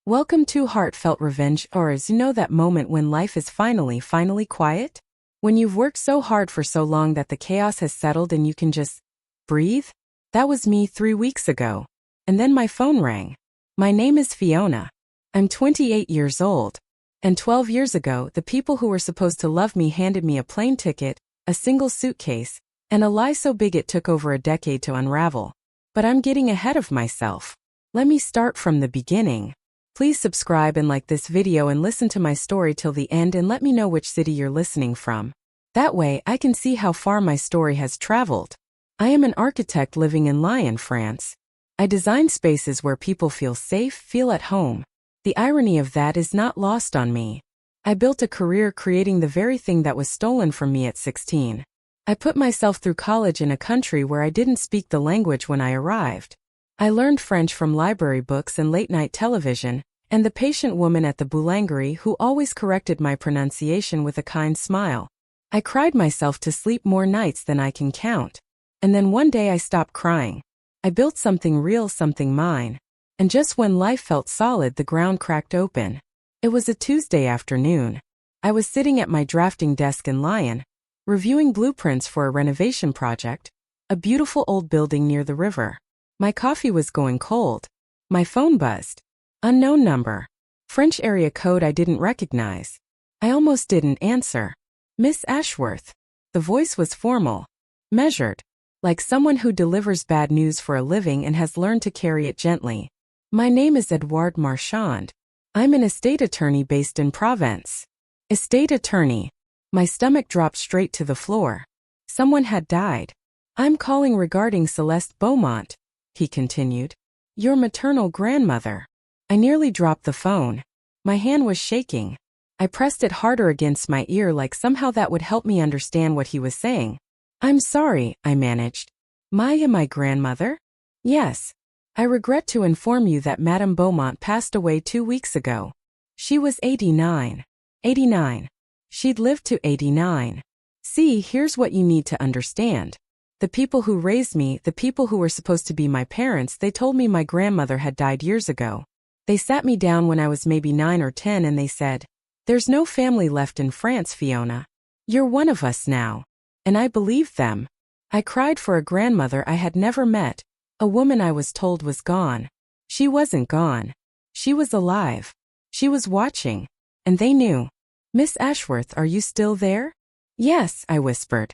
Welcome to Heartfelt Revenge, or as you know, that moment when life is finally quiet? When you've worked so hard for so long that the chaos has settled and you can just breathe? That was me 3 weeks ago. And then my phone rang. My name is Fiona. I'm 28 years old. And 12 years ago, the people who were supposed to love me handed me a plane ticket, a single suitcase, and a lie so big it took over a decade to unravel. But I'm getting ahead of myself. Let me start from the beginning. Please subscribe and like this video and listen to my story till the end and let me know which city you're listening from. That way, I can see how far my story has traveled. I am an architect living in Lyon, France. I design spaces where people feel safe, feel at home. The irony of that is not lost on me. I built a career creating the very thing that was stolen from me at 16. I put myself through college in a country where I didn't speak the language when I arrived. I learned French from library books and late-night television, and the patient woman at the boulangerie who always corrected my pronunciation with a kind smile. I cried myself to sleep more nights than I can count. And then one day I stopped crying. I built something real, something mine. And just when life felt solid, the ground cracked open. It was a Tuesday afternoon. I was sitting at my drafting desk in Lyon, reviewing blueprints for a renovation project, a beautiful old building near the river. My coffee was going cold. My phone buzzed. Unknown number. French area code I didn't recognize. I almost didn't answer. Miss Ashworth. The voice was formal, measured, like someone who delivers bad news for a living and has learned to carry it gently. My name is Edouard Marchand. I'm an estate attorney based in Provence. Estate attorney. My stomach dropped straight to the floor. Someone had died. I'm calling regarding Celeste Beaumont, he continued. Your maternal grandmother. I nearly dropped the phone. My hand was shaking. I pressed it harder against my ear like somehow that would help me understand what he was saying. I'm sorry, I managed. My grandmother? Yes. I regret to inform you that Madame Beaumont passed away 2 weeks ago. She was 89. 89. She'd lived to 89. See, here's what you need to understand. The people who raised me, the people who were supposed to be my parents, they told me my grandmother had died years ago. They sat me down when I was maybe 9 or 10 and they said, "There's no family left in France, Fiona. You're one of us now." And I believed them. I cried for a grandmother I had never met, a woman I was told was gone. She wasn't gone. She was alive. She was watching. And they knew. Miss Ashworth, are you still there? Yes, I whispered.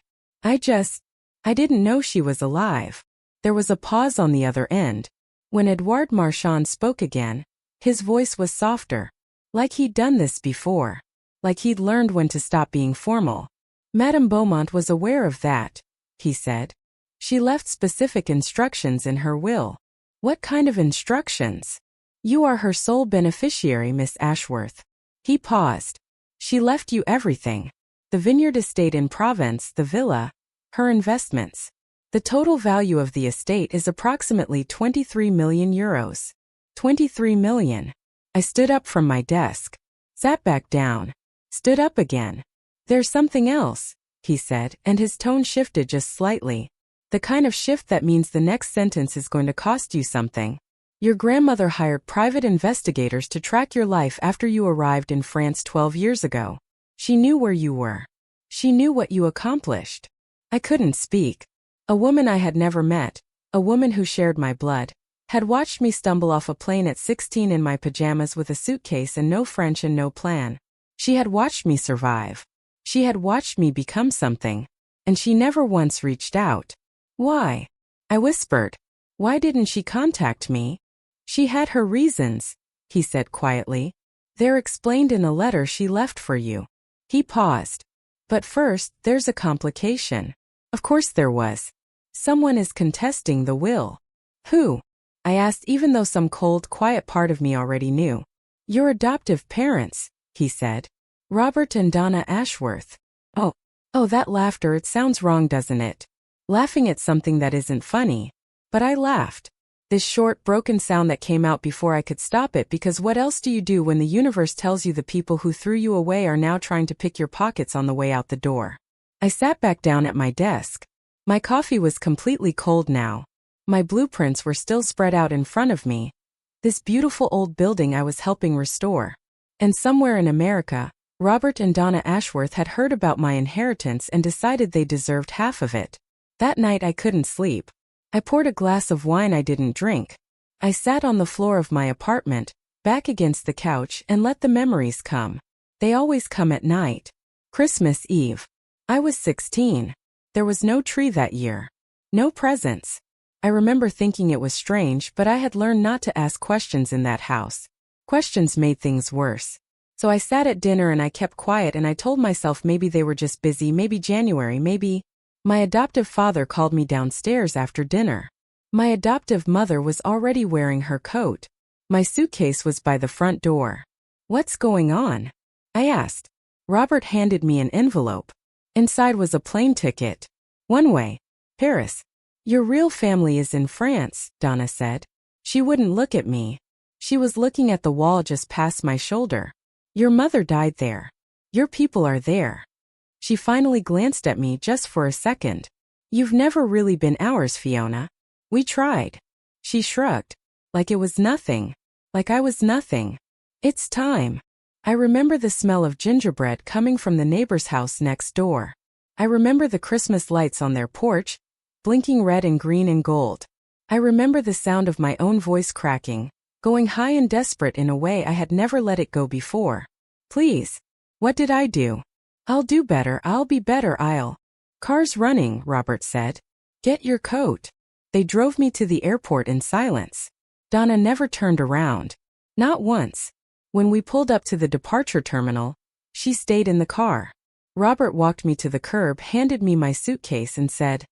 I didn't know she was alive. There was a pause on the other end. When Edouard Marchand spoke again, his voice was softer. Like he'd done this before. Like he'd learned when to stop being formal. Madame Beaumont was aware of that, he said. She left specific instructions in her will. What kind of instructions? You are her sole beneficiary, Miss Ashworth. He paused. She left you everything. The vineyard estate in Provence, the villa, her investments. The total value of the estate is approximately 23 million euros. 23 million. I stood up from my desk. Sat back down. Stood up again. There's something else, he said, and his tone shifted just slightly. The kind of shift that means the next sentence is going to cost you something. Your grandmother hired private investigators to track your life after you arrived in France 12 years ago. She knew where you were. She knew what you accomplished. I couldn't speak. A woman I had never met, a woman who shared my blood, had watched me stumble off a plane at 16 in my pajamas with a suitcase and no French and no plan. She had watched me survive. She had watched me become something. And she never once reached out. Why? I whispered. Why didn't she contact me? She had her reasons, he said quietly. They're explained in a letter she left for you. He paused. But first, there's a complication. Of course there was. Someone is contesting the will. Who? I asked, even though some cold, quiet part of me already knew. Your adoptive parents, he said. Robert and Donna Ashworth. Oh, that laughter, it sounds wrong, doesn't it? Laughing at something that isn't funny. But I laughed. This short, broken sound that came out before I could stop it, because what else do you do when the universe tells you the people who threw you away are now trying to pick your pockets on the way out the door? I sat back down at my desk. My coffee was completely cold now. My blueprints were still spread out in front of me. this beautiful old building I was helping restore. And somewhere in America, Robert and Donna Ashworth had heard about my inheritance and decided they deserved half of it. That night I couldn't sleep. I poured a glass of wine I didn't drink. I sat on the floor of my apartment, back against the couch, and let the memories come. They always come at night. Christmas Eve. I was 16. There was no tree that year. No presents. I remember thinking it was strange, but I had learned not to ask questions in that house. Questions made things worse. So I sat at dinner and I kept quiet and I told myself maybe they were just busy, maybe January, maybe. My adoptive father called me downstairs after dinner. My adoptive mother was already wearing her coat. My suitcase was by the front door. "What's going on?" I asked. Robert handed me an envelope. Inside was a plane ticket. One way. Paris. "Your real family is in France," Donna said. She wouldn't look at me. She was looking at the wall just past my shoulder. "Your mother died there. Your people are there." She finally glanced at me just for a second. "You've never really been ours, Fiona. We tried." She shrugged. Like it was nothing. Like I was nothing. "It's time." I remember the smell of gingerbread coming from the neighbor's house next door. I remember the Christmas lights on their porch, blinking red and green and gold. I remember the sound of my own voice cracking, going high and desperate in a way I had never let it go before. "Please." What did I do? "I'll do better, I'll be better, I'll." "Car's running," Robert said. "Get your coat." They drove me to the airport in silence. Donna never turned around. Not once. When we pulled up to the departure terminal, she stayed in the car. Robert walked me to the curb, handed me my suitcase and said,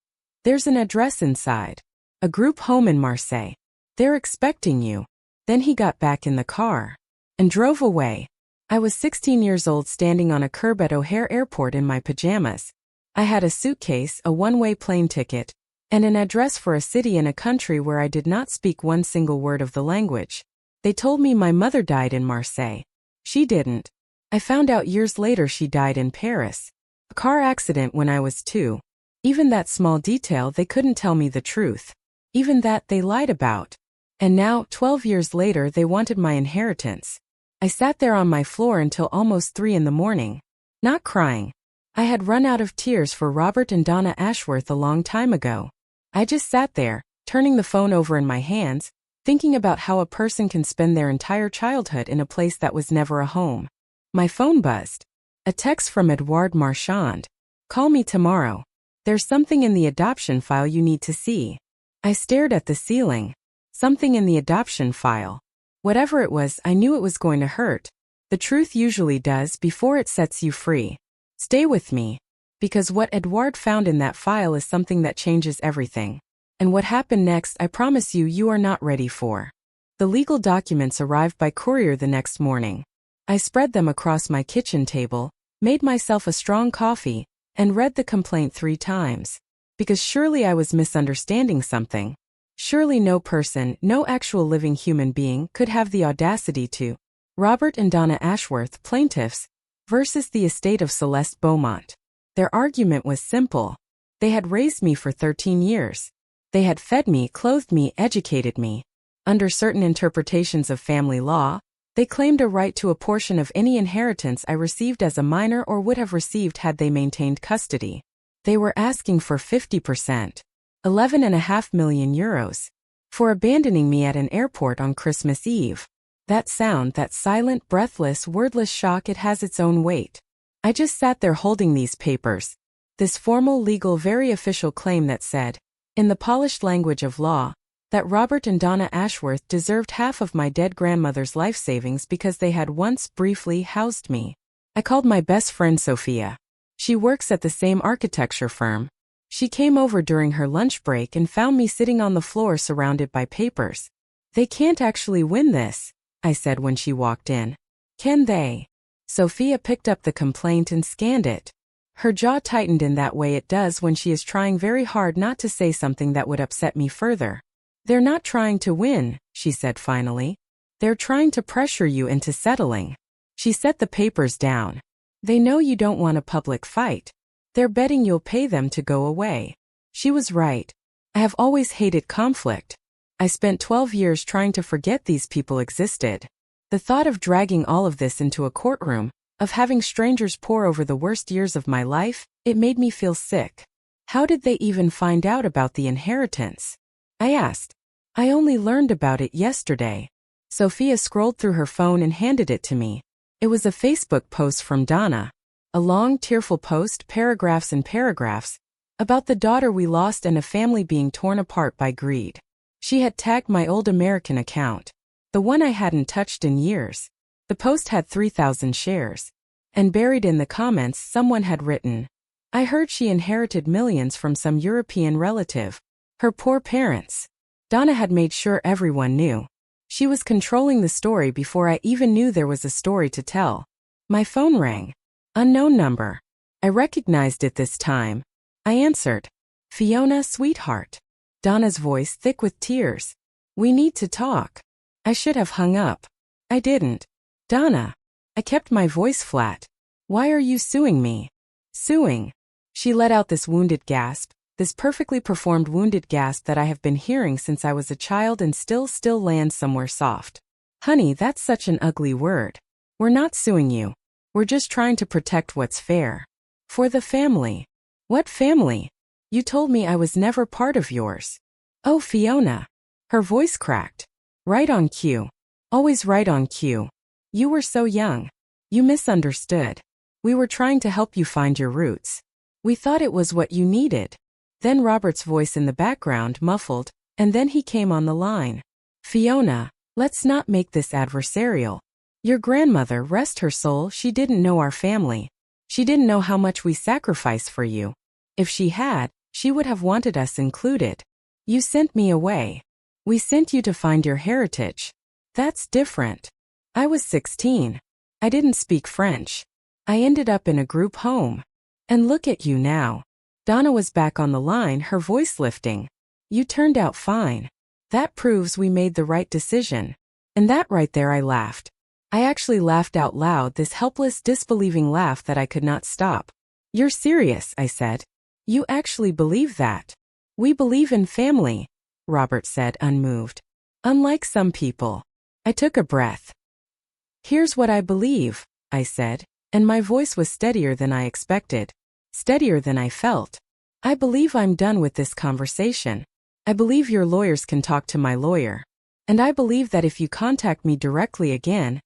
"There's an address inside. A group home in Marseille. They're expecting you." Then he got back in the car and drove away. I was 16 years old standing on a curb at O'Hare Airport in my pajamas. I had a suitcase, a one-way plane ticket, and an address for a city in a country where I did not speak one single word of the language. They told me my mother died in Marseille. She didn't. I found out years later she died in Paris. A car accident when I was 2. Even that small detail they couldn't tell me the truth. Even that they lied about. And now, 12 years later, they wanted my inheritance. I sat there on my floor until almost 3 in the morning. Not crying. I had run out of tears for Robert and Donna Ashworth a long time ago. I just sat there, turning the phone over in my hands, thinking about how a person can spend their entire childhood in a place that was never a home. My phone buzzed. A text from Edouard Marchand. "Call me tomorrow. There's something in the adoption file you need to see." I stared at the ceiling. Something in the adoption file. Whatever it was, I knew it was going to hurt. The truth usually does before it sets you free. Stay with me. Because what Edouard found in that file is something that changes everything. And what happened next, I promise you, you are not ready for. The legal documents arrived by courier the next morning. I spread them across my kitchen table, made myself a strong coffee, and read the complaint 3 times. Because surely I was misunderstanding something. Surely no person, no actual living human being, could have the audacity to. Robert and Donna Ashworth, plaintiffs, versus the estate of Celeste Beaumont. Their argument was simple. They had raised me for 13 years. They had fed me, clothed me, educated me. Under certain interpretations of family law, they claimed a right to a portion of any inheritance I received as a minor or would have received had they maintained custody. They were asking for 50%. 11.5 million euros. For abandoning me at an airport on Christmas Eve. That sound, that silent, breathless, wordless shock, it has its own weight. I just sat there holding these papers. This formal, legal, very official claim that said, in the polished language of law, that Robert and Donna Ashworth deserved half of my dead grandmother's life savings because they had once briefly housed me. I called my best friend Sophia. She works at the same architecture firm. She came over during her lunch break and found me sitting on the floor surrounded by papers. "They can't actually win this," I said when she walked in. "Can they?" Sophia picked up the complaint and scanned it. Her jaw tightened in that way it does when she is trying very hard not to say something that would upset me further. "They're not trying to win," she said finally. "They're trying to pressure you into settling." She set the papers down. "They know you don't want a public fight. They're betting you'll pay them to go away." She was right. I have always hated conflict. I spent 12 years trying to forget these people existed. The thought of dragging all of this into a courtroom, of having strangers pore over the worst years of my life, it made me feel sick. How did they even find out about the inheritance? I asked. I only learned about it yesterday. Sophia scrolled through her phone and handed it to me. It was a Facebook post from Donna. A long, tearful post, paragraphs and paragraphs, about the daughter we lost and a family being torn apart by greed. She had tagged my old American account, the one I hadn't touched in years. The post had 3,000 shares. And buried in the comments, someone had written, I heard she inherited millions from some European relative. Her poor parents. Donna had made sure everyone knew. She was controlling the story before I even knew there was a story to tell. My phone rang. Unknown number. I recognized it this time. I answered. Fiona, sweetheart. Donna's voice thick with tears. We need to talk. I should have hung up. I didn't. Donna. I kept my voice flat. Why are you suing me? Suing. She let out this wounded gasp, this perfectly performed wounded gasp that I have been hearing since I was a child and still lands somewhere soft. Honey, that's such an ugly word. We're not suing you. We're just trying to protect what's fair. For the family. What family? You told me I was never part of yours. Oh, Fiona. Her voice cracked. Right on cue. Always right on cue. You were so young. You misunderstood. We were trying to help you find your roots. We thought it was what you needed. Then Robert's voice in the background muffled, and then he came on the line. Fiona, let's not make this adversarial. Your grandmother, rest her soul, she didn't know our family. She didn't know how much we sacrificed for you. If she had, she would have wanted us included. You sent me away. We sent you to find your heritage. That's different. I was 16. I didn't speak French. I ended up in a group home. And look at you now. Donna was back on the line, her voice lifting. You turned out fine. That proves we made the right decision. And that right there I laughed. I actually laughed out loud, this helpless, disbelieving laugh that I could not stop. You're serious, I said. You actually believe that? We believe in family, Robert said, unmoved. Unlike some people. I took a breath. Here's what I believe, I said, and my voice was steadier than I expected. Steadier than I felt. I believe I'm done with this conversation. I believe your lawyers can talk to my lawyer. And I believe that if you contact me directly again,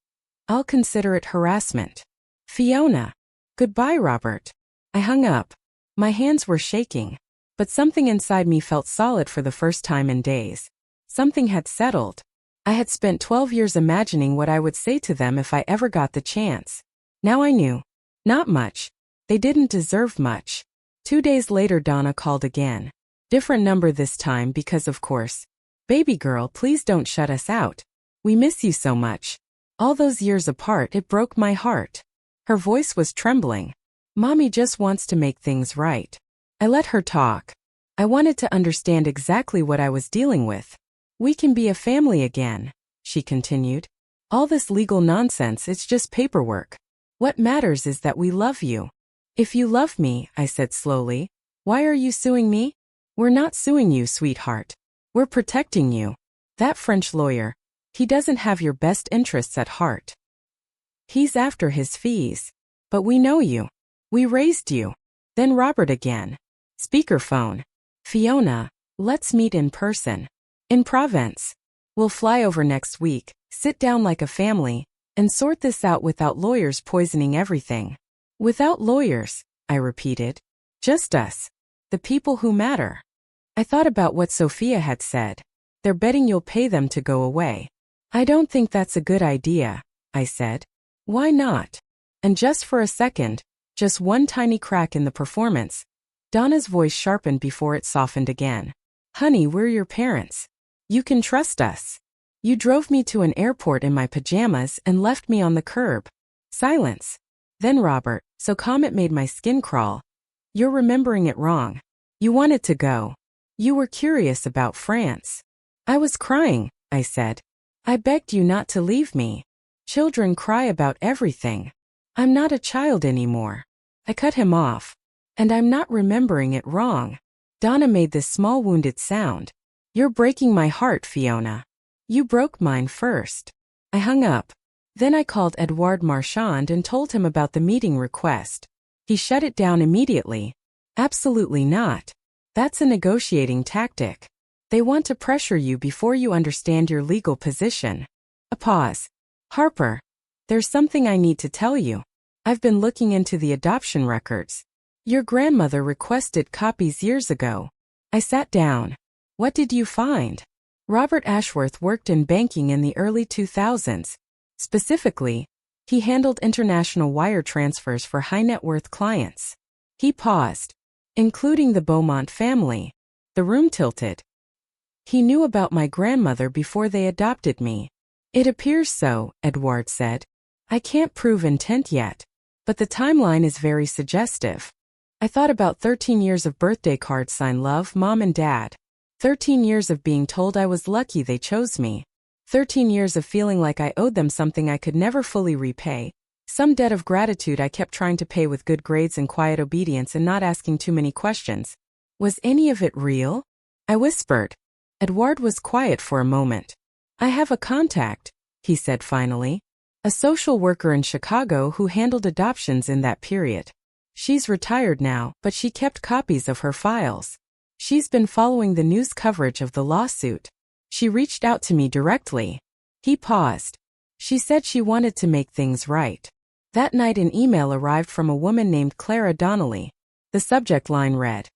I'll consider it harassment. Fiona. Goodbye, Robert. I hung up. My hands were shaking. But something inside me felt solid for the first time in days. Something had settled. I had spent 12 years imagining what I would say to them if I ever got the chance. Now I knew. Not much. They didn't deserve much. 2 days later, Donna called again. Different number this time because, of course. Baby girl, please don't shut us out. We miss you so much. All those years apart, it broke my heart. Her voice was trembling. Mommy just wants to make things right. I let her talk. I wanted to understand exactly what I was dealing with. We can be a family again, she continued. All this legal nonsense, it's just paperwork. What matters is that we love you. If you love me, I said slowly, why are you suing me? We're not suing you, sweetheart. We're protecting you. That French lawyer, he doesn't have your best interests at heart. He's after his fees. But we know you. We raised you. Then Robert again. Speakerphone. Fiona, let's meet in person. In Provence. We'll fly over next week, sit down like a family, and sort this out without lawyers poisoning everything. Without lawyers, I repeated. Just us. The people who matter. I thought about what Sophia had said. They're betting you'll pay them to go away. I don't think that's a good idea, I said. Why not? And just for a second, just one tiny crack in the performance, Donna's voice sharpened before it softened again. Honey, we're your parents. You can trust us. You drove me to an airport in my pajamas and left me on the curb. Silence. Then Robert, so calm it made my skin crawl. You're remembering it wrong. You wanted to go. You were curious about France. I was crying, I said. I begged you not to leave me. Children cry about everything. I'm not a child anymore. I cut him off. And I'm not remembering it wrong. Donna made this small wounded sound. You're breaking my heart, Fiona. You broke mine first. I hung up. Then I called Edouard Marchand and told him about the meeting request. He shut it down immediately. Absolutely not. That's a negotiating tactic. They want to pressure you before you understand your legal position. A pause. Harper, there's something I need to tell you. I've been looking into the adoption records. Your grandmother requested copies years ago. I sat down. What did you find? Robert Ashworth worked in banking in the early 2000s. Specifically, he handled international wire transfers for high-net-worth clients. He paused. Including the Beaumont family. The room tilted. He knew about my grandmother before they adopted me. It appears so, Edouard said. I can't prove intent yet, but the timeline is very suggestive. I thought about 13 years of birthday cards signed love, mom and dad. 13 years of being told I was lucky they chose me. 13 years of feeling like I owed them something I could never fully repay. Some debt of gratitude I kept trying to pay with good grades and quiet obedience and not asking too many questions. Was any of it real? I whispered. Edouard was quiet for a moment. I have a contact, he said finally. A social worker in Chicago who handled adoptions in that period. She's retired now, but she kept copies of her files. She's been following the news coverage of the lawsuit. She reached out to me directly. He paused. She said she wanted to make things right. That night an email arrived from a woman named Clara Donnelly. The subject line read,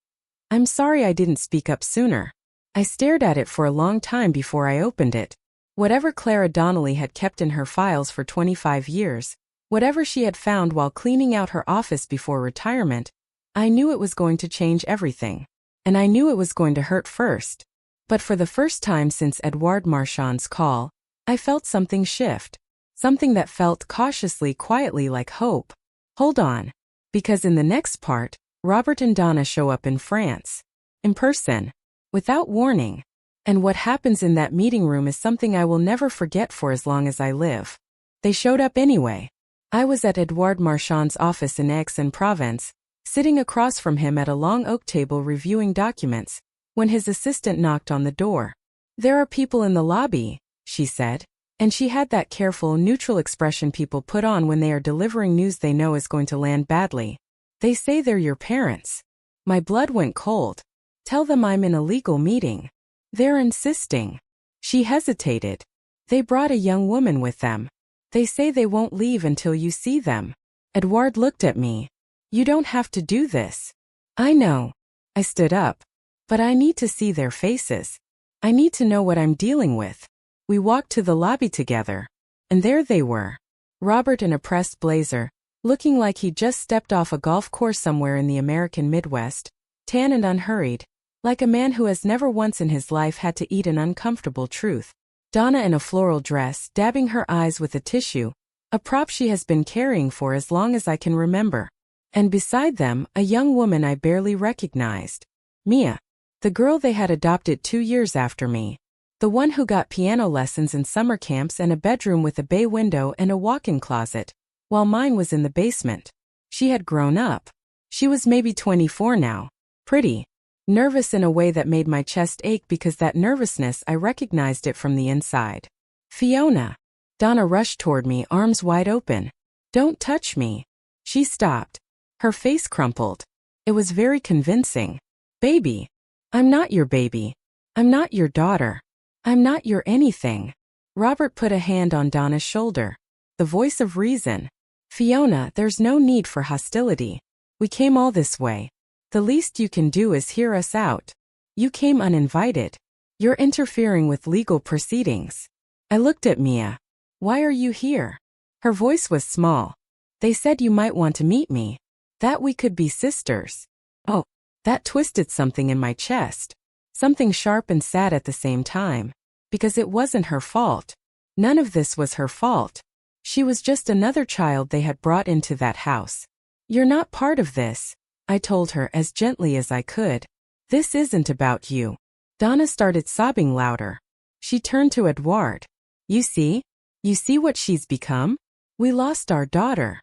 I'm sorry I didn't speak up sooner. I stared at it for a long time before I opened it. Whatever Clara Donnelly had kept in her files for 25 years, whatever she had found while cleaning out her office before retirement, I knew it was going to change everything. And I knew it was going to hurt first. But for the first time since Edouard Marchand's call, I felt something shift. Something that felt cautiously, quietly like hope. Hold on. Because in the next part, Robert and Donna show up in France. In person. Without warning. And what happens in that meeting room is something I will never forget for as long as I live. They showed up anyway. I was at Edouard Marchand's office in Aix-en-Provence, sitting across from him at a long oak table reviewing documents, when his assistant knocked on the door. There are people in the lobby, she said. And she had that careful, neutral expression people put on when they are delivering news they know is going to land badly. They say they're your parents. My blood went cold. Tell them I'm in a legal meeting. They're insisting. She hesitated. They brought a young woman with them. They say they won't leave until you see them. Edouard looked at me. You don't have to do this. I know. I stood up. But I need to see their faces. I need to know what I'm dealing with. We walked to the lobby together. And there they were. Robert in a pressed blazer, looking like he'd just stepped off a golf course somewhere in the American Midwest, tan and unhurried, like a man who has never once in his life had to eat an uncomfortable truth. Donna in a floral dress, dabbing her eyes with a tissue, a prop she has been carrying for as long as I can remember. And beside them, a young woman I barely recognized. Mia. The girl they had adopted 2 years after me. The one who got piano lessons and summer camps and a bedroom with a bay window and a walk-in closet, while mine was in the basement. She had grown up. She was maybe 24 now. Pretty. Nervous in a way that made my chest ache because that nervousness I recognized it from the inside. Fiona. Donna rushed toward me, arms wide open. Don't touch me. She stopped. Her face crumpled. It was very convincing. Baby. I'm not your baby. I'm not your daughter. I'm not your anything. Robert put a hand on Donna's shoulder. The voice of reason. Fiona, there's no need for hostility. We came all this way. The least you can do is hear us out. You came uninvited. You're interfering with legal proceedings. I looked at Mia. Why are you here? Her voice was small. They said you might want to meet me. That we could be sisters. Oh, that twisted something in my chest. Something sharp and sad at the same time. Because it wasn't her fault. None of this was her fault. She was just another child they had brought into that house. You're not part of this, I told her as gently as I could. This isn't about you. Donna started sobbing louder. She turned to Edouard. You see? You see what she's become? We lost our daughter.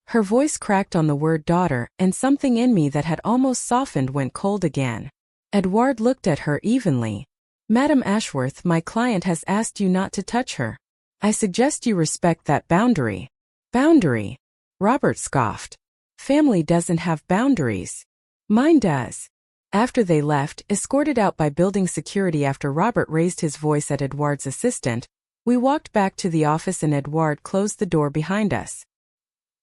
Her voice cracked on the word daughter, and something in me that had almost softened went cold again. Edouard looked at her evenly. Madam Ashworth, my client has asked you not to touch her. I suggest you respect that boundary. Boundary? Robert scoffed. Family doesn't have boundaries. Mine does. After they left, escorted out by building security after Robert raised his voice at Edouard's assistant, we walked back to the office and Edouard closed the door behind us.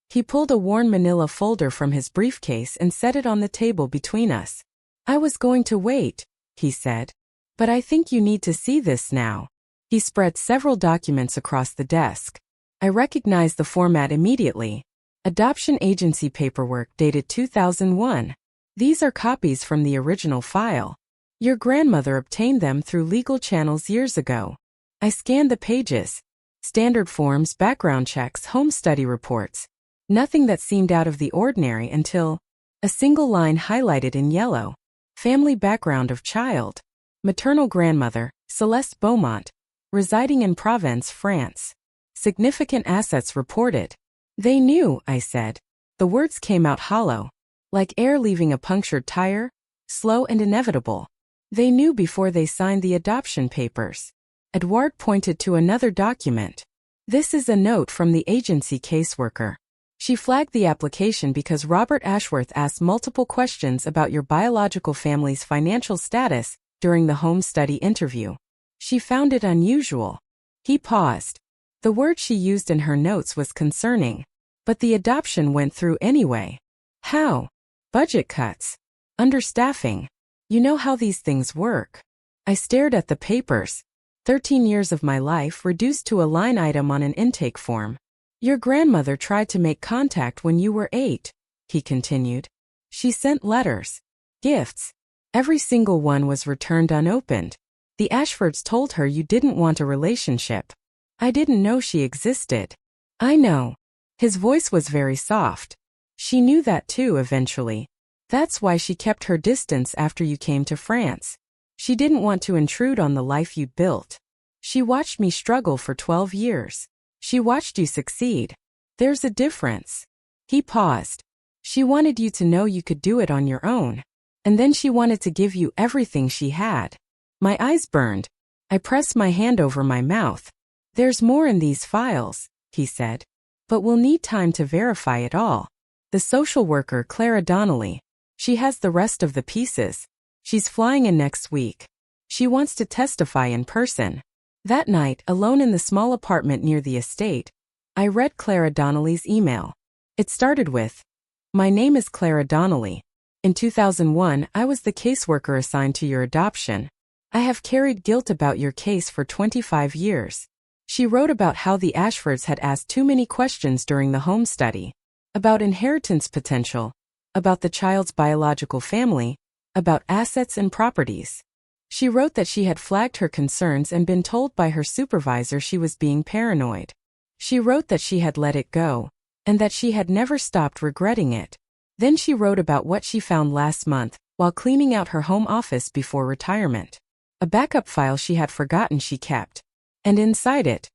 He pulled a worn manila folder from his briefcase and set it on the table between us. I was going to wait, he said. But I think you need to see this now. He spread several documents across the desk. I recognized the format immediately. Adoption agency paperwork dated 2001. These are copies from the original file. Your grandmother obtained them through legal channels years ago. I scanned the pages. Standard forms, background checks, home study reports. Nothing that seemed out of the ordinary until a single line highlighted in yellow. Family background of child. Maternal grandmother, Celeste Beaumont. Residing in Provence, France. Significant assets reported. They knew, I said. The words came out hollow. Like air leaving a punctured tire, slow and inevitable. They knew before they signed the adoption papers. Edouard pointed to another document. This is a note from the agency caseworker. She flagged the application because Robert Ashworth asked multiple questions about your biological family's financial status during the home study interview. She found it unusual. He paused. The word she used in her notes was concerning. But the adoption went through anyway. How? Budget cuts. Understaffing. You know how these things work. I stared at the papers. 13 years of my life reduced to a line item on an intake form. Your grandmother tried to make contact when you were 8, he continued. She sent letters. Gifts. Every single one was returned unopened. The Ashfords told her you didn't want a relationship. I didn't know she existed. I know. His voice was very soft. She knew that too eventually. That's why she kept her distance after you came to France. She didn't want to intrude on the life you'd built. She watched me struggle for 12 years. She watched you succeed. There's a difference. He paused. She wanted you to know you could do it on your own. And then she wanted to give you everything she had. My eyes burned. I pressed my hand over my mouth. There's more in these files, he said. But we'll need time to verify it all. The social worker, Clara Donnelly. She has the rest of the pieces. She's flying in next week. She wants to testify in person. That night, alone in the small apartment near the estate, I read Clara Donnelly's email. It started with, "My name is Clara Donnelly. In 2001, I was the caseworker assigned to your adoption. I have carried guilt about your case for 25 years. She wrote about how the Ashfords had asked too many questions during the home study, about inheritance potential, about the child's biological family, about assets and properties. She wrote that she had flagged her concerns and been told by her supervisor she was being paranoid. She wrote that she had let it go, and that she had never stopped regretting it. Then she wrote about what she found last month while cleaning out her home office before retirement. A backup file she had forgotten she kept. And inside it,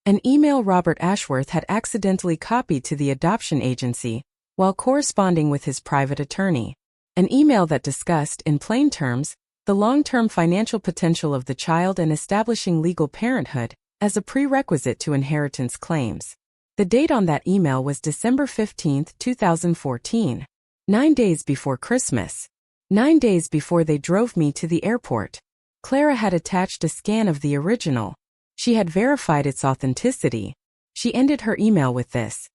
an email Robert Ashworth had accidentally copied to the adoption agency while corresponding with his private attorney. An email that discussed, in plain terms, the long-term financial potential of the child and establishing legal parenthood as a prerequisite to inheritance claims. The date on that email was December 15, 2014, 9 days before Christmas. 9 days before they drove me to the airport. Clara had attached a scan of the original. She had verified its authenticity. She ended her email with this.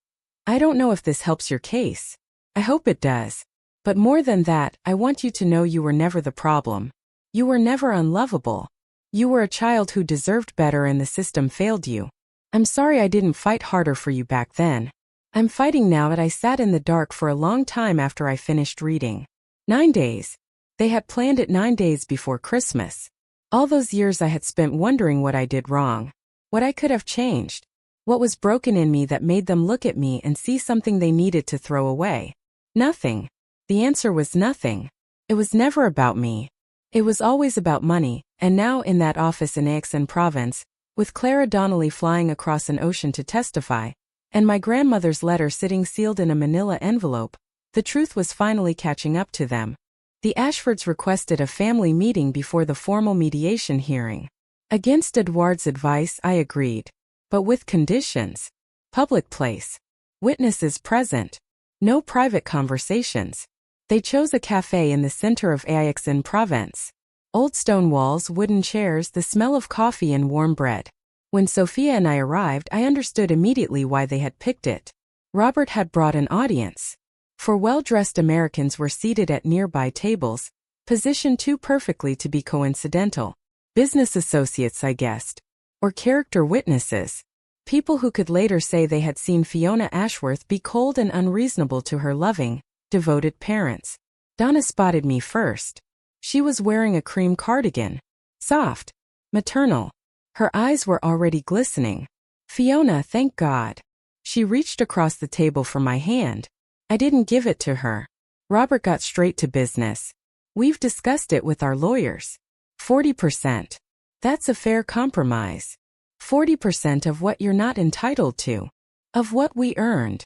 "I don't know if this helps your case. I hope it does. But more than that, I want you to know you were never the problem. You were never unlovable. You were a child who deserved better and the system failed you. I'm sorry I didn't fight harder for you back then. I'm fighting now that I sat in the dark for a long time after I finished reading." 9 days. They had planned it 9 days before Christmas. All those years I had spent wondering what I did wrong, what I could have changed, what was broken in me that made them look at me and see something they needed to throw away. Nothing. The answer was nothing. It was never about me. It was always about money, and now in that office in Aix-en-Provence, with Clara Donnelly flying across an ocean to testify, and my grandmother's letter sitting sealed in a manila envelope, the truth was finally catching up to them. The Ashfords requested a family meeting before the formal mediation hearing. Against Edouard's advice, I agreed. But with conditions. Public place. Witnesses present. No private conversations. They chose a cafe in the center of Aix-en-Provence. Old stone walls, wooden chairs, the smell of coffee and warm bread. When Sophia and I arrived, I understood immediately why they had picked it. Robert had brought an audience. Four well-dressed Americans were seated at nearby tables, positioned too perfectly to be coincidental. Business associates, I guessed. Or character witnesses. People who could later say they had seen Fiona Ashworth be cold and unreasonable to her loving, devoted parents. Donna spotted me first. She was wearing a cream cardigan. Soft. Maternal. Her eyes were already glistening. Fiona, thank God. She reached across the table for my hand. I didn't give it to her. Robert got straight to business. We've discussed it with our lawyers. 40%. That's a fair compromise. 40% of what you're not entitled to. Of what we earned.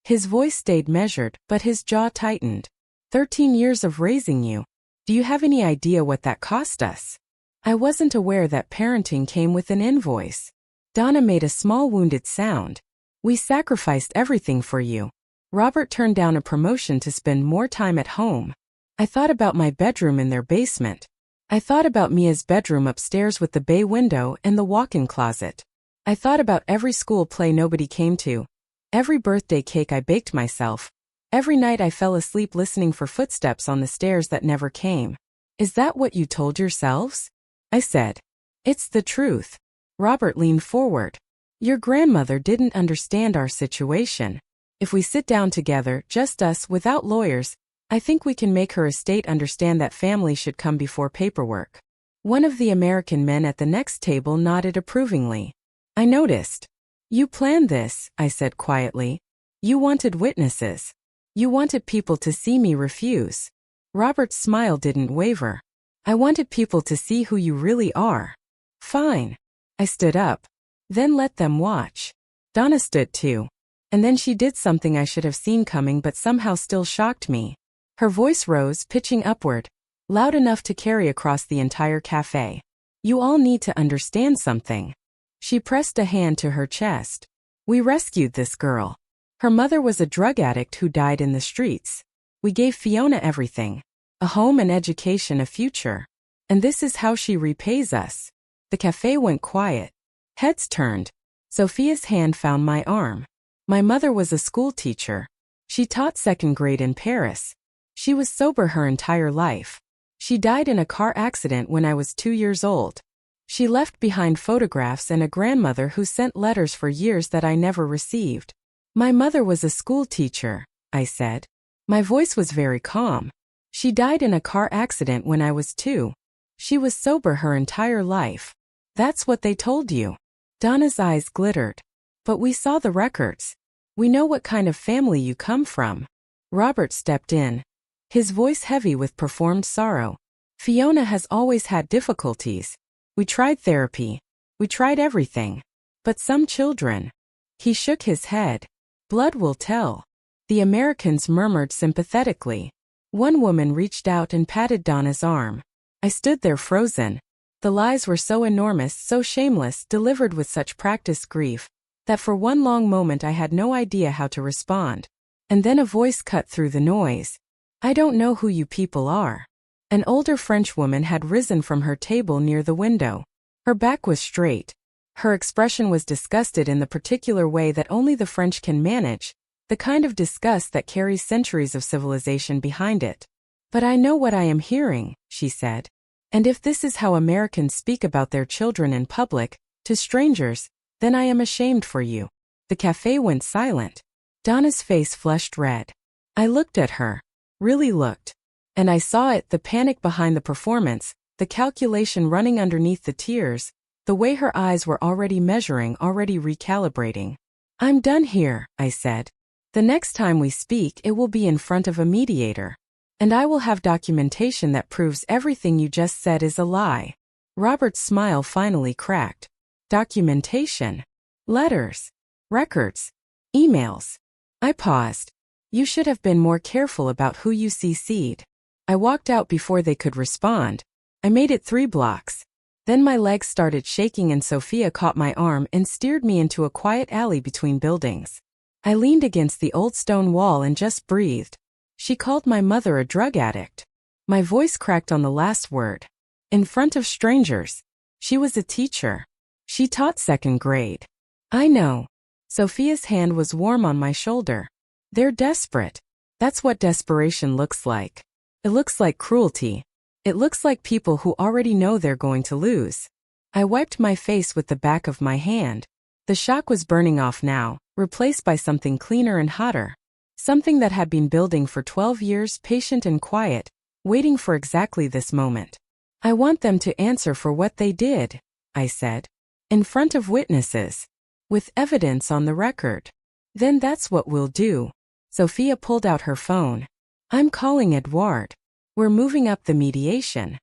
His voice stayed measured, but his jaw tightened. 13 years of raising you. Do you have any idea what that cost us? I wasn't aware that parenting came with an invoice. Donna made a small wounded sound. We sacrificed everything for you. Robert turned down a promotion to spend more time at home. I thought about my bedroom in their basement. I thought about Mia's bedroom upstairs with the bay window and the walk-in closet. I thought about every school play nobody came to. Every birthday cake I baked myself. Every night I fell asleep listening for footsteps on the stairs that never came. Is that what you told yourselves? I said. It's the truth. Robert leaned forward. Your grandmother didn't understand our situation. If we sit down together, just us, without lawyers, I think we can make her estate understand that family should come before paperwork. One of the American men at the next table nodded approvingly. I noticed. You planned this, I said quietly. You wanted witnesses. You wanted people to see me refuse. Robert's smile didn't waver. I wanted people to see who you really are. Fine. I stood up. Then let them watch. Donna stood too. And then she did something I should have seen coming but somehow still shocked me. Her voice rose, pitching upward, loud enough to carry across the entire cafe. You all need to understand something. She pressed a hand to her chest. We rescued this girl. Her mother was a drug addict who died in the streets. We gave Fiona everything. A home, an education, a future. And this is how she repays us. The cafe went quiet. Heads turned. Sophia's hand found my arm. My mother was a school teacher. She taught second grade in Paris. She was sober her entire life. She died in a car accident when I was 2 years old. She left behind photographs and a grandmother who sent letters for years that I never received. My mother was a school teacher, I said. My voice was very calm. She died in a car accident when I was 2. She was sober her entire life. That's what they told you. Donna's eyes glittered. But we saw the records. We know what kind of family you come from. Robert stepped in. His voice heavy with performed sorrow. Fiona has always had difficulties. We tried therapy. We tried everything. But some children. He shook his head. Blood will tell. The Americans murmured sympathetically. One woman reached out and patted Donna's arm. I stood there frozen. The lies were so enormous, so shameless, delivered with such practiced grief, that for one long moment I had no idea how to respond. And then a voice cut through the noise. I don't know who you people are. An older French woman had risen from her table near the window. Her back was straight. Her expression was disgusted in the particular way that only the French can manage, the kind of disgust that carries centuries of civilization behind it. But I know what I am hearing, she said. And if this is how Americans speak about their children in public, to strangers, then I am ashamed for you. The cafe went silent. Donna's face flushed red. I looked at her. Really looked. And I saw it, the panic behind the performance, the calculation running underneath the tears, the way her eyes were already measuring, already recalibrating. I'm done here, I said. The next time we speak, it will be in front of a mediator. And I will have documentation that proves everything you just said is a lie. Robert's smile finally cracked. Documentation. Letters. Records. Emails. I paused. You should have been more careful about who you CC'd. I walked out before they could respond. I made it 3 blocks. Then my legs started shaking and Sophia caught my arm and steered me into a quiet alley between buildings. I leaned against the old stone wall and just breathed. She called my mother a drug addict. My voice cracked on the last word. In front of strangers. She was a teacher. She taught 2nd grade. I know. Sophia's hand was warm on my shoulder. They're desperate. That's what desperation looks like. It looks like cruelty. It looks like people who already know they're going to lose. I wiped my face with the back of my hand. The shock was burning off now, replaced by something cleaner and hotter. Something that had been building for 12 years, patient and quiet, waiting for exactly this moment. I want them to answer for what they did, I said. In front of witnesses. With evidence on the record. Then that's what we'll do. Sophia pulled out her phone. I'm calling Edouard. We're moving up the mediation.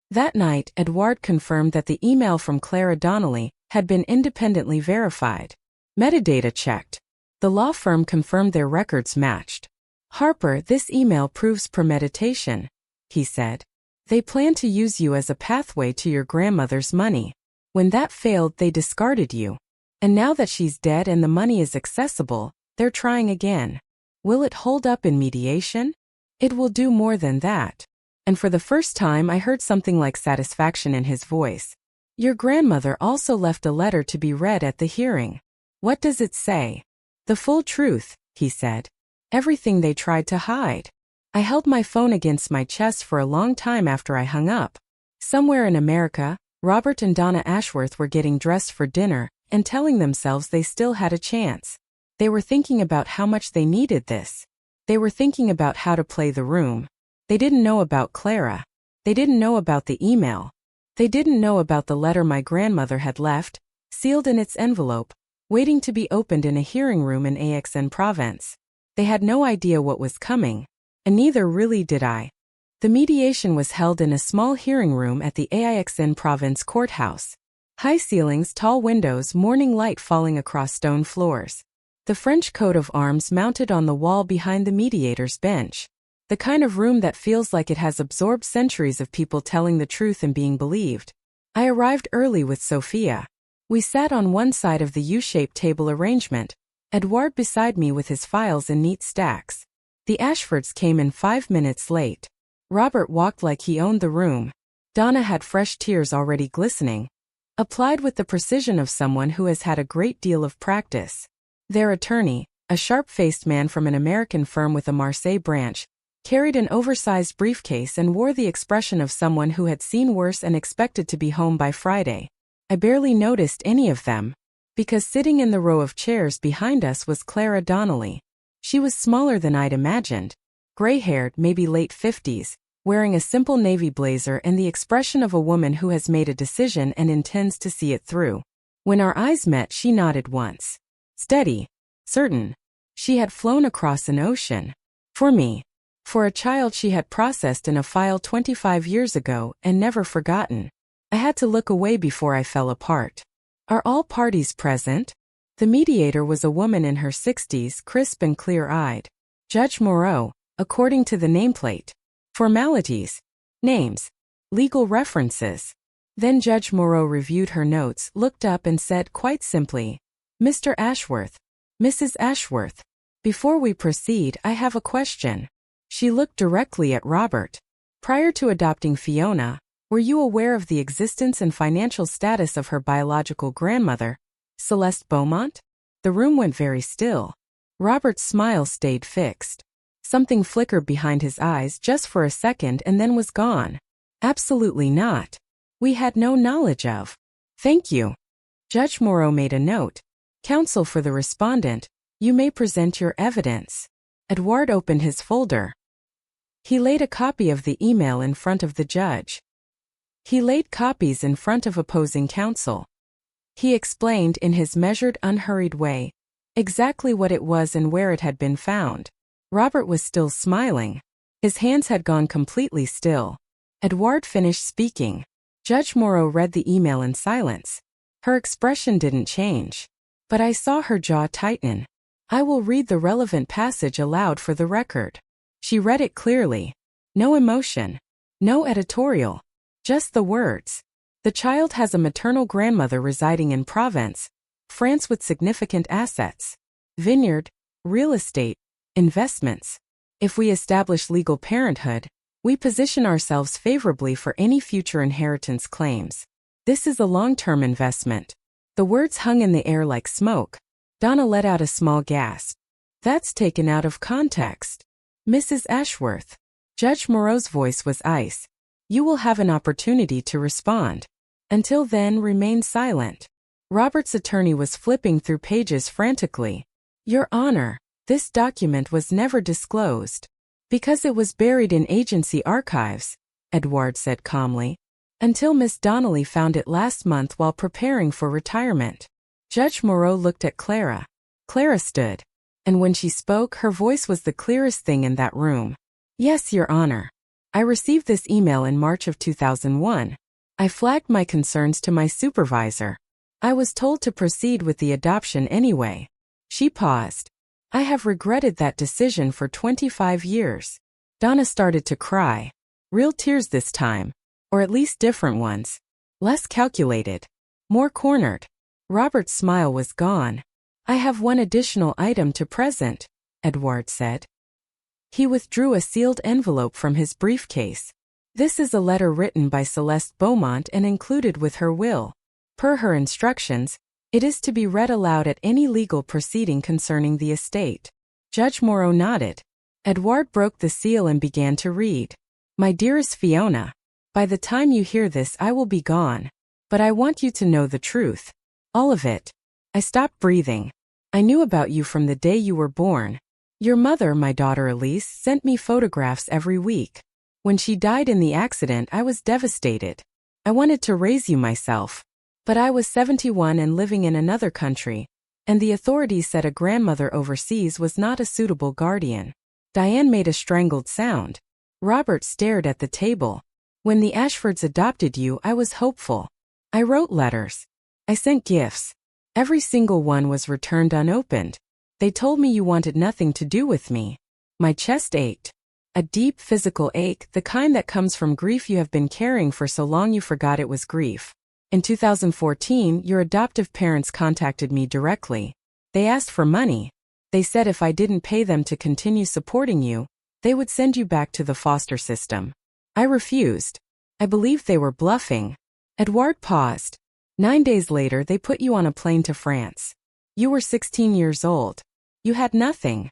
That night, Edouard confirmed that the email from Clara Donnelly had been independently verified. Metadata checked. The law firm confirmed their records matched. Harper, this email proves premeditation, he said. They plan to use you as a pathway to your grandmother's money. When that failed, they discarded you. And now that she's dead and the money is accessible, they're trying again. Will it hold up in mediation? It will do more than that. And for the first time I heard something like satisfaction in his voice. Your grandmother also left a letter to be read at the hearing. What does it say? The full truth, he said. Everything they tried to hide. I held my phone against my chest for a long time after I hung up. Somewhere in America, Robert and Donna Ashworth were getting dressed for dinner and telling themselves they still had a chance. They were thinking about how much they needed this. They were thinking about how to play the room. They didn't know about Clara. They didn't know about the email. They didn't know about the letter my grandmother had left, sealed in its envelope, waiting to be opened in a hearing room in Aix-en-Provence. They had no idea what was coming, and neither really did I. The mediation was held in a small hearing room at the Aix-en-Provence courthouse. High ceilings, tall windows, morning light falling across stone floors. The French coat of arms mounted on the wall behind the mediator's bench. The kind of room that feels like it has absorbed centuries of people telling the truth and being believed. I arrived early with Sophia. We sat on one side of the U-shaped table arrangement, Edouard beside me with his files in neat stacks. The Ashfords came in 5 minutes late. Robert walked like he owned the room. Donna had fresh tears already glistening, applied with the precision of someone who has had a great deal of practice. Their attorney, a sharp-faced man from an American firm with a Marseille branch, carried an oversized briefcase and wore the expression of someone who had seen worse and expected to be home by Friday. I barely noticed any of them, because sitting in the row of chairs behind us was Clara Donnelly. She was smaller than I'd imagined, gray-haired, maybe late 50s, wearing a simple navy blazer and the expression of a woman who has made a decision and intends to see it through. When our eyes met, she nodded once. Steady, certain. She had flown across an ocean. For me. For a child she had processed in a file 25 years ago and never forgotten. I had to look away before I fell apart. Are all parties present? The mediator was a woman in her 60s, crisp and clear-eyed. Judge Moreau, according to the nameplate. Formalities. Names. Legal references. Then Judge Moreau reviewed her notes, looked up and said quite simply, Mr. Ashworth, Mrs. Ashworth, before we proceed, I have a question. She looked directly at Robert. Prior to adopting Fiona, were you aware of the existence and financial status of her biological grandmother, Celeste Beaumont? The room went very still. Robert's smile stayed fixed. Something flickered behind his eyes just for a second and then was gone. Absolutely not. We had no knowledge of. Thank you. Judge Moreau made a note. Counsel for the respondent, you may present your evidence. Edouard opened his folder. He laid a copy of the email in front of the judge. He laid copies in front of opposing counsel. He explained in his measured, unhurried way exactly what it was and where it had been found. Robert was still smiling. His hands had gone completely still. Edouard finished speaking. Judge Moreau read the email in silence. Her expression didn't change. But I saw her jaw tighten. I will read the relevant passage aloud for the record. She read it clearly. No emotion. No editorial. Just the words. The child has a maternal grandmother residing in Provence, France with significant assets. Vineyard, real estate, investments. If we establish legal parenthood, we position ourselves favorably for any future inheritance claims. This is a long-term investment. The words hung in the air like smoke. Donna let out a small gasp. That's taken out of context. Mrs. Ashworth. Judge Moreau's voice was ice. You will have an opportunity to respond. Until then, remain silent. Robert's attorney was flipping through pages frantically. Your Honor, this document was never disclosed. Because it was buried in agency archives, Edouard said calmly. Until Miss Donnelly found it last month while preparing for retirement. Judge Moreau looked at Clara. Clara stood. And when she spoke, her voice was the clearest thing in that room. Yes, Your Honor. I received this email in March of 2001. I flagged my concerns to my supervisor. I was told to proceed with the adoption anyway. She paused. I have regretted that decision for 25 years. Donna started to cry. Real tears this time. Or at least different ones. Less calculated. More cornered. Robert's smile was gone. I have one additional item to present, Edouard said. He withdrew a sealed envelope from his briefcase. This is a letter written by Celeste Beaumont and included with her will. Per her instructions, it is to be read aloud at any legal proceeding concerning the estate. Judge Moreau nodded. Edouard broke the seal and began to read. My dearest Fiona, by the time you hear this I will be gone. But I want you to know the truth. All of it. I stopped breathing. I knew about you from the day you were born. Your mother, my daughter Elise, sent me photographs every week. When she died in the accident, I was devastated. I wanted to raise you myself. But I was 71 and living in another country, and the authorities said a grandmother overseas was not a suitable guardian. Diane made a strangled sound. Robert stared at the table. When the Ashfords adopted you, I was hopeful. I wrote letters. I sent gifts. Every single one was returned unopened. They told me you wanted nothing to do with me. My chest ached. A deep physical ache, the kind that comes from grief you have been carrying for so long you forgot it was grief. In 2014, your adoptive parents contacted me directly. They asked for money. They said if I didn't pay them to continue supporting you, they would send you back to the foster system. I refused. I believed they were bluffing. Edouard paused. 9 days later, they put you on a plane to France. You were 16 years old. You had nothing.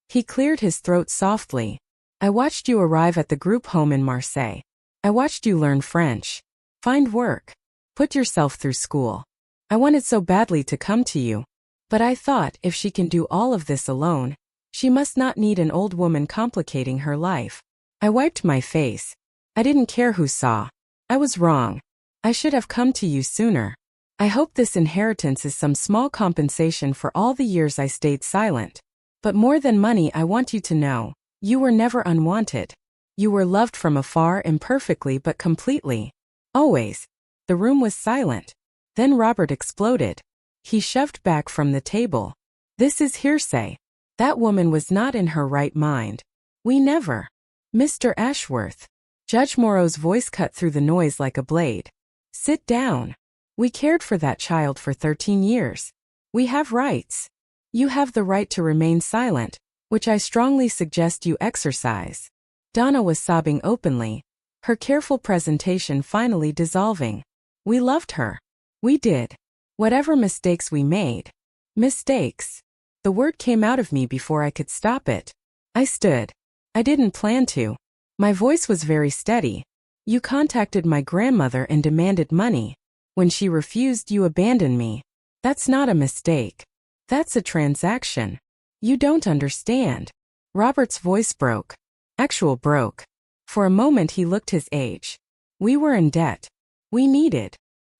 He cleared his throat softly. I watched you arrive at the group home in Marseille. I watched you learn French. Find work. Put yourself through school. I wanted so badly to come to you. But I thought, if she can do all of this alone, she must not need an old woman complicating her life. I wiped my face. I didn't care who saw. I was wrong. I should have come to you sooner. I hope this inheritance is some small compensation for all the years I stayed silent. But more than money, I want you to know, you were never unwanted. You were loved from afar, imperfectly but completely. Always. The room was silent. Then Robert exploded. He shoved back from the table. This is hearsay. That woman was not in her right mind. We never. Mr. Ashworth. Judge Moreau's voice cut through the noise like a blade. Sit down. We cared for that child for 13 years. We have rights. You have the right to remain silent, which I strongly suggest you exercise. Donna was sobbing openly, her careful presentation finally dissolving. We loved her. We did. Whatever mistakes we made. Mistakes. The word came out of me before I could stop it. I stood. I didn't plan to. My voice was very steady. You contacted my grandmother and demanded money. When she refused, you abandoned me. That's not a mistake. That's a transaction. You don't understand. Robert's voice broke. Actual broke. For a moment he looked his age. We were in debt. We needed.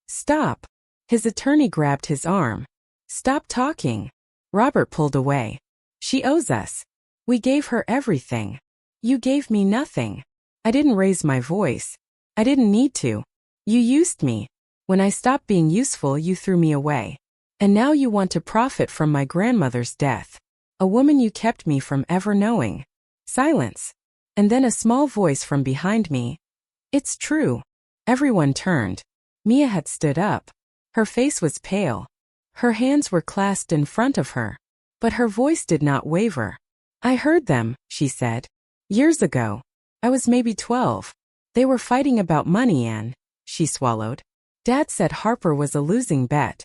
Stop. His attorney grabbed his arm. Stop talking. Robert pulled away. She owes us. We gave her everything. You gave me nothing. I didn't raise my voice. I didn't need to. You used me. When I stopped being useful, you threw me away. And now you want to profit from my grandmother's death. A woman you kept me from ever knowing. Silence. And then a small voice from behind me. It's true. Everyone turned. Mia had stood up. Her face was pale. Her hands were clasped in front of her. But her voice did not waver. I heard them, she said. Years ago. I was maybe 12. They were fighting about money and, she swallowed. Dad said Harper was a losing bet.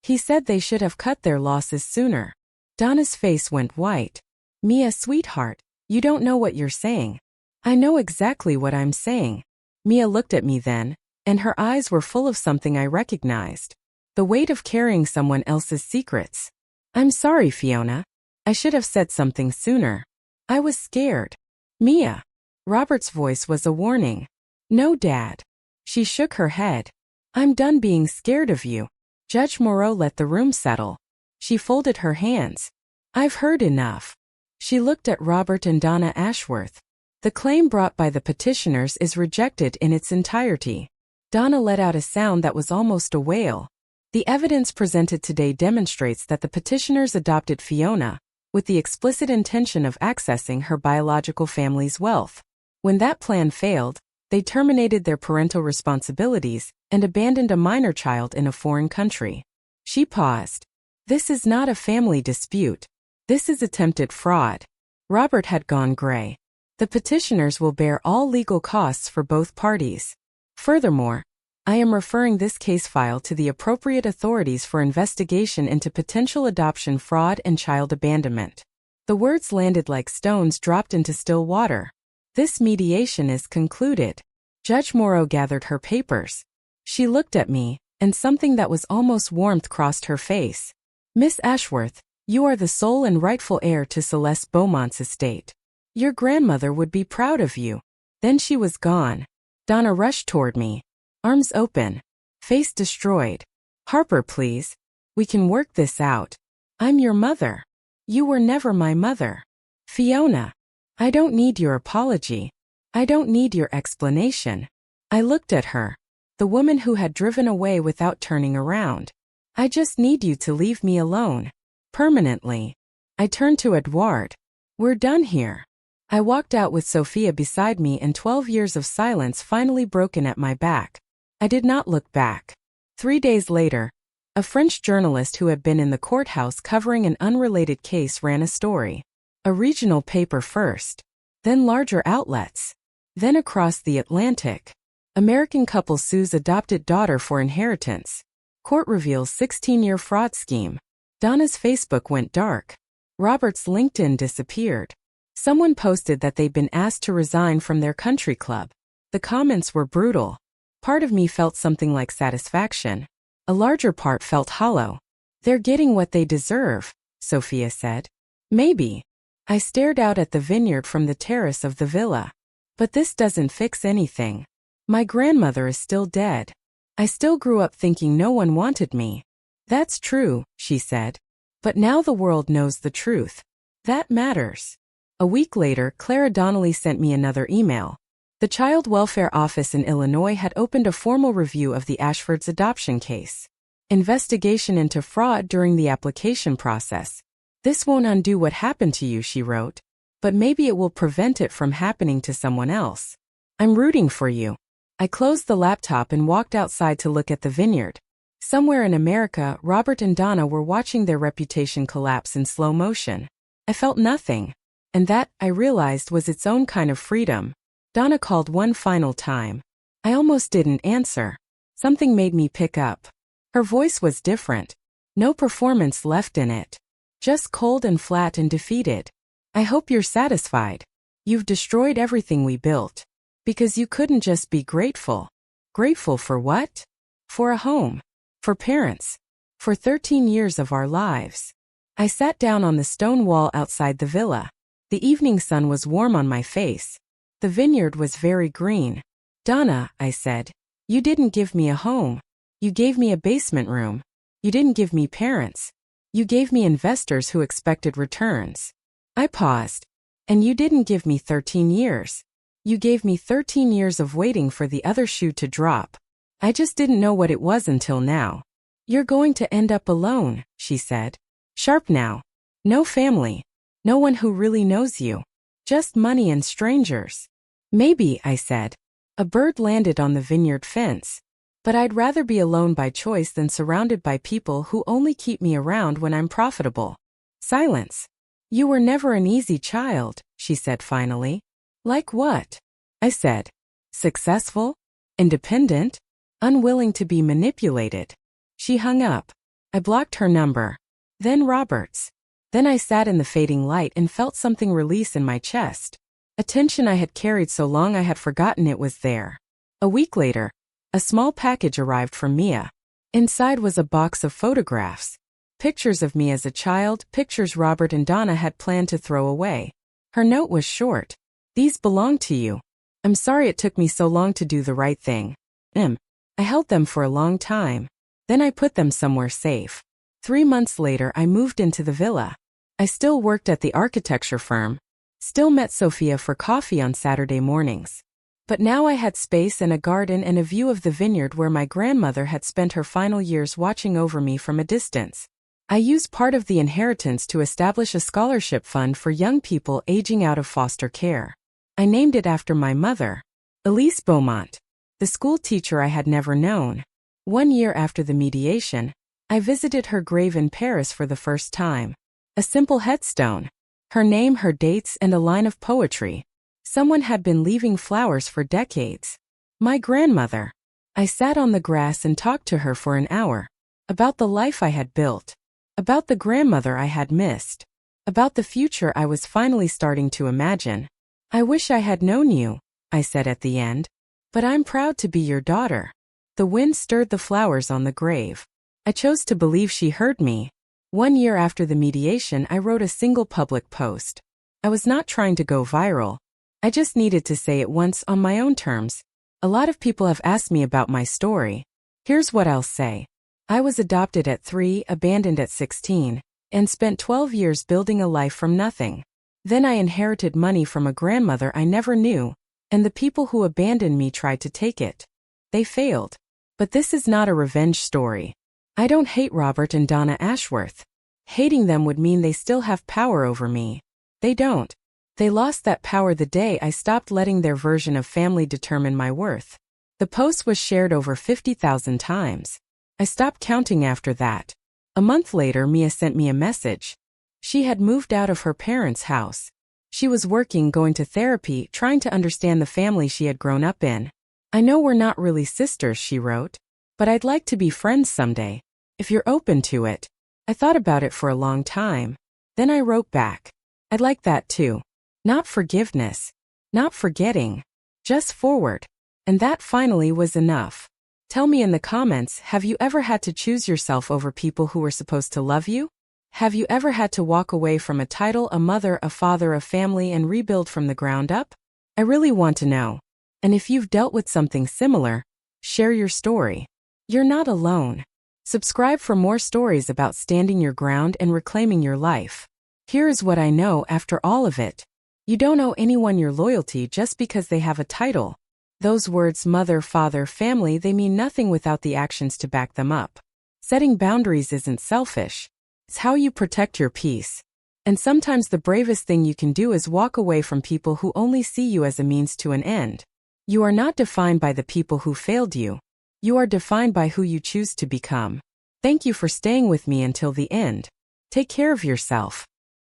He said they should have cut their losses sooner. Donna's face went white. Mia, sweetheart, you don't know what you're saying. I know exactly what I'm saying. Mia looked at me then, and her eyes were full of something I recognized. The weight of carrying someone else's secrets. I'm sorry, Fiona. I should have said something sooner. I was scared. Mia. Robert's voice was a warning. No, Dad. She shook her head. I'm done being scared of you. Judge Moreau let the room settle. She folded her hands. I've heard enough. She looked at Robert and Donna Ashworth. The claim brought by the petitioners is rejected in its entirety. Donna let out a sound that was almost a wail. The evidence presented today demonstrates that the petitioners adopted Fiona, with the explicit intention of accessing her biological family's wealth. When that plan failed, they terminated their parental responsibilities and abandoned a minor child in a foreign country. She paused. This is not a family dispute. This is attempted fraud. Robert had gone gray. The petitioners will bear all legal costs for both parties. Furthermore, I am referring this case file to the appropriate authorities for investigation into potential adoption fraud and child abandonment. The words landed like stones dropped into still water. This mediation is concluded. Judge Moreau gathered her papers. She looked at me, and something that was almost warmth crossed her face. Miss Ashworth, you are the sole and rightful heir to Celeste Beaumont's estate. Your grandmother would be proud of you. Then she was gone. Donna rushed toward me. Arms open. Face destroyed. Harper, please. We can work this out. I'm your mother. You were never my mother. Fiona. I don't need your apology. I don't need your explanation. I looked at her. The woman who had driven away without turning around. I just need you to leave me alone. Permanently. I turned to Edouard. We're done here. I walked out with Sophia beside me and 12 years of silence finally broken at my back. I did not look back. 3 days later, a French journalist who had been in the courthouse covering an unrelated case ran a story. A regional paper first. Then larger outlets. Then across the Atlantic. American couple sues adopted daughter for inheritance. Court reveals 16-year fraud scheme. Donna's Facebook went dark. Robert's LinkedIn disappeared. Someone posted that they'd been asked to resign from their country club. The comments were brutal. Part of me felt something like satisfaction. A larger part felt hollow. They're getting what they deserve, Sophia said. Maybe. I stared out at the vineyard from the terrace of the villa. But this doesn't fix anything. My grandmother is still dead. I still grew up thinking no one wanted me. That's true, she said. But now the world knows the truth. That matters. A week later, Clara Donnelly sent me another email. The Child Welfare Office in Illinois had opened a formal review of the Ashfords adoption case. Investigation into fraud during the application process. This won't undo what happened to you, she wrote. But maybe it will prevent it from happening to someone else. I'm rooting for you. I closed the laptop and walked outside to look at the vineyard. Somewhere in America, Robert and Donna were watching their reputation collapse in slow motion. I felt nothing. And that, I realized, was its own kind of freedom. Donna called one final time. I almost didn't answer. Something made me pick up. Her voice was different. No performance left in it. Just cold and flat and defeated. I hope you're satisfied. You've destroyed everything we built. Because you couldn't just be grateful. Grateful for what? For a home. For parents. For 13 years of our lives. I sat down on the stone wall outside the villa. The evening sun was warm on my face. The vineyard was very green. Donna, I said, you didn't give me a home. You gave me a basement room. You didn't give me parents. You gave me investors who expected returns. I paused. And you didn't give me 13 years. You gave me 13 years of waiting for the other shoe to drop. I just didn't know what it was until now. You're going to end up alone, she said. Sharp now. No family. No one who really knows you. Just money and strangers. Maybe, I said. A bird landed on the vineyard fence. But I'd rather be alone by choice than surrounded by people who only keep me around when I'm profitable. Silence. You were never an easy child, she said finally. Like what? I said. Successful? Independent? Unwilling to be manipulated. She hung up. I blocked her number. Then Robert's. Then I sat in the fading light and felt something release in my chest. A tension I had carried so long I had forgotten it was there. A week later, a small package arrived from Mia. Inside was a box of photographs. Pictures of me as a child, pictures Robert and Donna had planned to throw away. Her note was short. These belong to you. I'm sorry it took me so long to do the right thing. I held them for a long time. Then I put them somewhere safe. 3 months later I moved into the villa. I still worked at the architecture firm. Still met Sophia for coffee on Saturday mornings. But now I had space and a garden and a view of the vineyard where my grandmother had spent her final years watching over me from a distance. I used part of the inheritance to establish a scholarship fund for young people aging out of foster care. I named it after my mother, Celeste Beaumont, the school teacher I had never known. 1 year after the mediation, I visited her grave in Paris for the first time. A simple headstone. Her name, her dates, and a line of poetry. Someone had been leaving flowers for decades. My grandmother. I sat on the grass and talked to her for an hour. About the life I had built. About the grandmother I had missed. About the future I was finally starting to imagine. I wish I had known you, I said at the end. But I'm proud to be your daughter. The wind stirred the flowers on the grave. I chose to believe she heard me. 1 year after the mediation, I wrote a single public post. I was not trying to go viral. I just needed to say it once on my own terms. A lot of people have asked me about my story. Here's what I'll say. I was adopted at 3, abandoned at 16, and spent 12 years building a life from nothing. Then I inherited money from a grandmother I never knew, and the people who abandoned me tried to take it. They failed. But this is not a revenge story. I don't hate Robert and Donna Ashworth. Hating them would mean they still have power over me. They don't. They lost that power the day I stopped letting their version of family determine my worth. The post was shared over 50,000 times. I stopped counting after that. A month later, Mia sent me a message. She had moved out of her parents' house. She was working, going to therapy, trying to understand the family she had grown up in. I know we're not really sisters, she wrote. But I'd like to be friends someday, if you're open to it. I thought about it for a long time. Then I wrote back. I'd like that too. Not forgiveness. Not forgetting. Just forward. And that finally was enough. Tell me in the comments, have you ever had to choose yourself over people who were supposed to love you? Have you ever had to walk away from a title, a mother, a father, a family, and rebuild from the ground up? I really want to know. And if you've dealt with something similar, share your story. You're not alone. Subscribe for more stories about standing your ground and reclaiming your life. Here is what I know after all of it. You don't owe anyone your loyalty just because they have a title. Those words, mother, father, family, they mean nothing without the actions to back them up. Setting boundaries isn't selfish. It's how you protect your peace. And sometimes the bravest thing you can do is walk away from people who only see you as a means to an end. You are not defined by the people who failed you. You are defined by who you choose to become. Thank you for staying with me until the end. Take care of yourself.